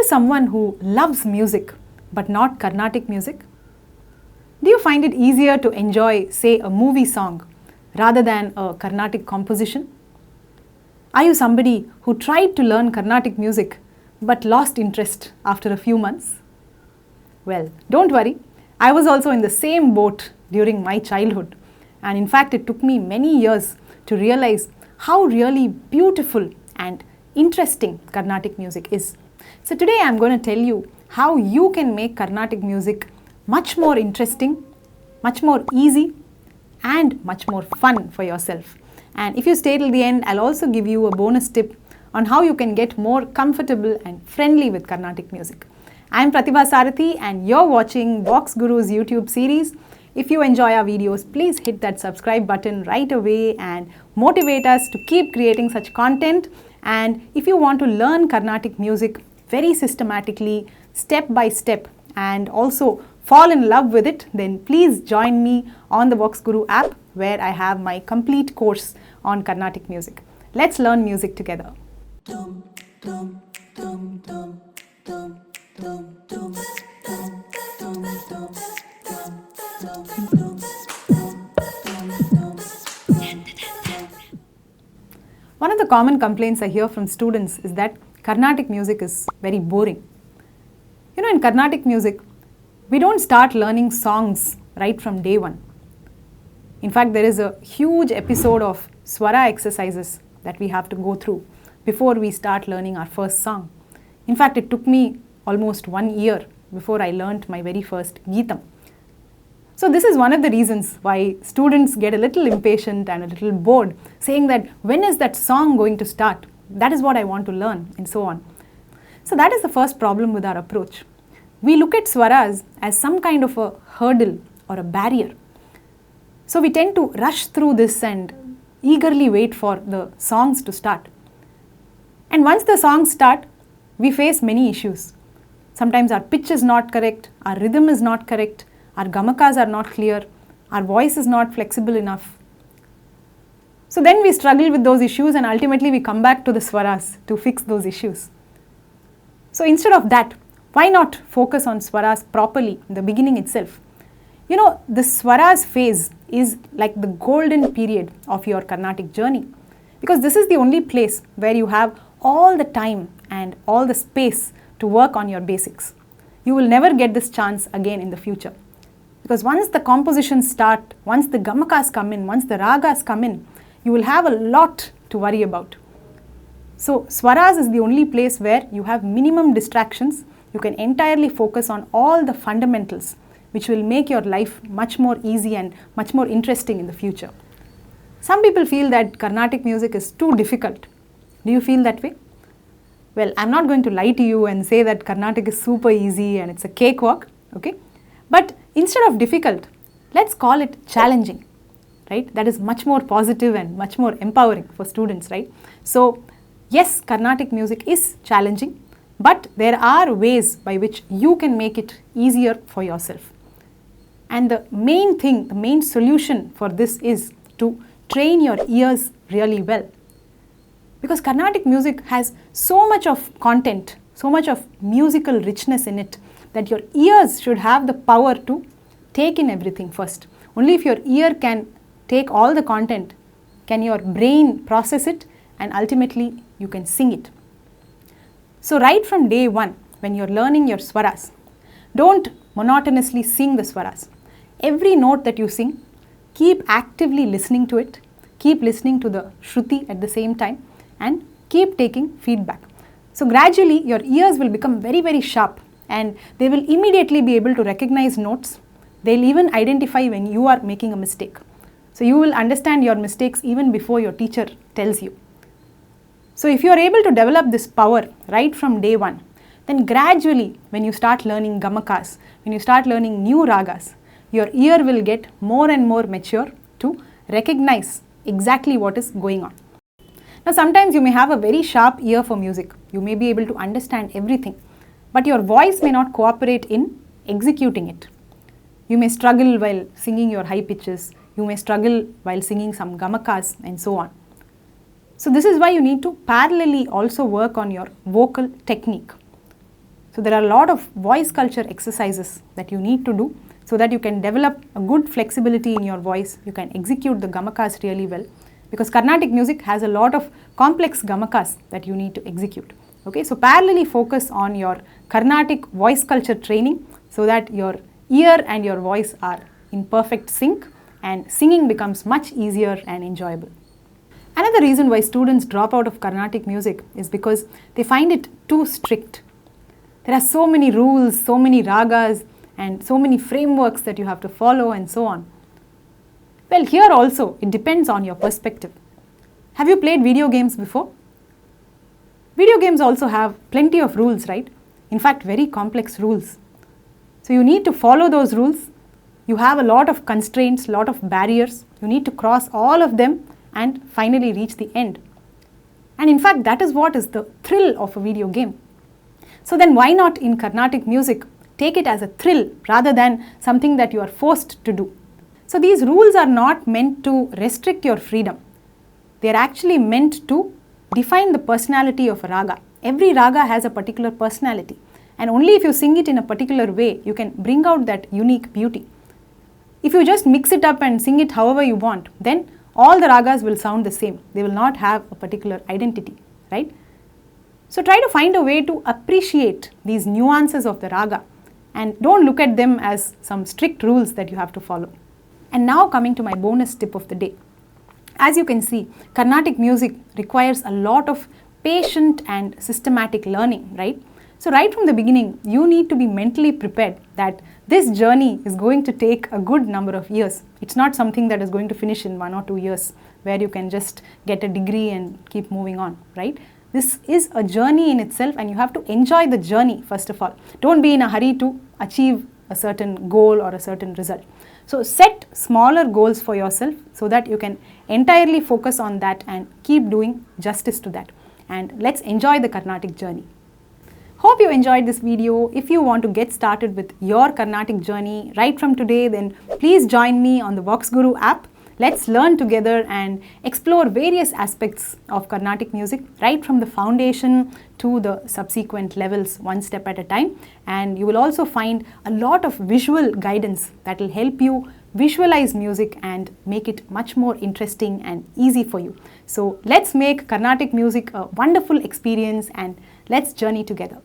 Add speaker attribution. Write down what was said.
Speaker 1: someone who loves music but not Carnatic music? Do you find it easier to enjoy, say, a movie song rather than a Carnatic composition? Are you somebody who tried to learn Carnatic music but lost interest after a few months? Well, don't worry. I was also in the same boat during my childhood, and in fact it took me many years to realize how really beautiful and interesting Carnatic music is. So today I am going to tell you how you can make Carnatic music much more interesting, much more easy and much more fun for yourself. And if you stay till the end, I'll also give you a bonus tip on how you can get more comfortable and friendly with Carnatic music. I'm Pratibha Sarathy and you're watching VoxGuru's YouTube series. If you enjoy our videos, please hit that subscribe button right away and motivate us to keep creating such content. And if you want to learn Carnatic music very systematically, step by step, and also fall in love with it, then please join me on the VoxGuru app where I have my complete course on Carnatic music. Let's learn music together. One of the common complaints I hear from students is that Carnatic music is very boring. You know, in Carnatic music, we don't start learning songs right from day one. In fact, there is a huge episode of Swara exercises that we have to go through before we start learning our first song. In fact, it took me almost 1 year before I learnt my very first Geetam. So this is one of the reasons why students get a little impatient and a little bored, saying that when is that song going to start? That is what I want to learn, and so on. So that is the first problem with our approach. We look at Swaras as some kind of a hurdle or a barrier. So we tend to rush through this and eagerly wait for the songs to start. And once the songs start, we face many issues. Sometimes our pitch is not correct, our rhythm is not correct, our gamakas are not clear, our voice is not flexible enough. So then we struggle with those issues and ultimately we come back to the Swaras to fix those issues. So instead of that, why not focus on Swaras properly in the beginning itself? You know, the Swaras phase is like the golden period of your Carnatic journey, because this is the only place where you have all the time and all the space to work on your basics. You will never get this chance again in the future. Because once the compositions start, once the gamakas come in, once the ragas come in, you will have a lot to worry about. So Swaras is the only place where you have minimum distractions. You can entirely focus on all the fundamentals, which will make your life much more easy and much more interesting in the future. Some people feel that Carnatic music is too difficult. Do you feel that way? Well, I'm not going to lie to you and say that Carnatic is super easy and it's a cakewalk, okay? But instead of difficult, let's call it challenging, right? That is much more positive and much more empowering for students, right? So, yes, Carnatic music is challenging, but there are ways by which you can make it easier for yourself. And the main thing, the main solution for this is to train your ears really well. Because Carnatic music has so much of content, so much of musical richness in it, that your ears should have the power to take in everything first. Only if your ear can take all the content, can your brain process it, and ultimately you can sing it. So right from day one, when you're learning your Swaras, don't monotonously sing the Swaras. Every note that you sing, keep actively listening to it, keep listening to the Shruti at the same time, and keep taking feedback. So gradually your ears will become very, very sharp and they will immediately be able to recognize notes. They'll even identify when you are making a mistake. So you will understand your mistakes even before your teacher tells you. So if you are able to develop this power right from day one, then gradually when you start learning gamakas, when you start learning new ragas, your ear will get more and more mature to recognize exactly what is going on. Now sometimes you may have a very sharp ear for music. You may be able to understand everything, but your voice may not cooperate in executing it. You may struggle while singing your high pitches, you may struggle while singing some gamakas and so on. So this is why you need to parallelly also work on your vocal technique. So there are a lot of voice culture exercises that you need to do so that you can develop a good flexibility in your voice. You can execute the gamakas really well, because Carnatic music has a lot of complex gamakas that you need to execute. Okay, so parallelly focus on your Carnatic voice culture training so that your ear and your voice are in perfect sync and singing becomes much easier and enjoyable. Another reason why students drop out of Carnatic music is because they find it too strict. There are so many rules, so many ragas, and so many frameworks that you have to follow and so on. Well, here also it depends on your perspective. Have you played video games before? Video games also have plenty of rules, right? In fact, very complex rules. So you need to follow those rules. You have a lot of constraints, lot of barriers. You need to cross all of them and finally reach the end. And in fact, that is what is the thrill of a video game. So then why not in Carnatic music take it as a thrill rather than something that you are forced to do? So these rules are not meant to restrict your freedom. They are actually meant to define the personality of a raga. Every raga has a particular personality, and only if you sing it in a particular way, you can bring out that unique beauty. If you just mix it up and sing it however you want, then all the ragas will sound the same. They will not have a particular identity, right? So try to find a way to appreciate these nuances of the raga and don't look at them as some strict rules that you have to follow. And now coming to my bonus tip of the day. As you can see, Carnatic music requires a lot of patient and systematic learning, right? So right from the beginning, you need to be mentally prepared that this journey is going to take a good number of years. It's not something that is going to finish in 1 or 2 years where you can just get a degree and keep moving on, right? This is a journey in itself and you have to enjoy the journey first of all. Don't be in a hurry to achieve a certain goal or a certain result. So set smaller goals for yourself so that you can entirely focus on that and keep doing justice to that. And let's enjoy the Carnatic journey. Hope you enjoyed this video. If you want to get started with your Carnatic journey right from today, then please join me on the VoxGuru app. Let's learn together and explore various aspects of Carnatic music, right from the foundation to the subsequent levels, one step at a time. And you will also find a lot of visual guidance that will help you visualize music and make it much more interesting and easy for you. So let's make Carnatic music a wonderful experience and let's journey together.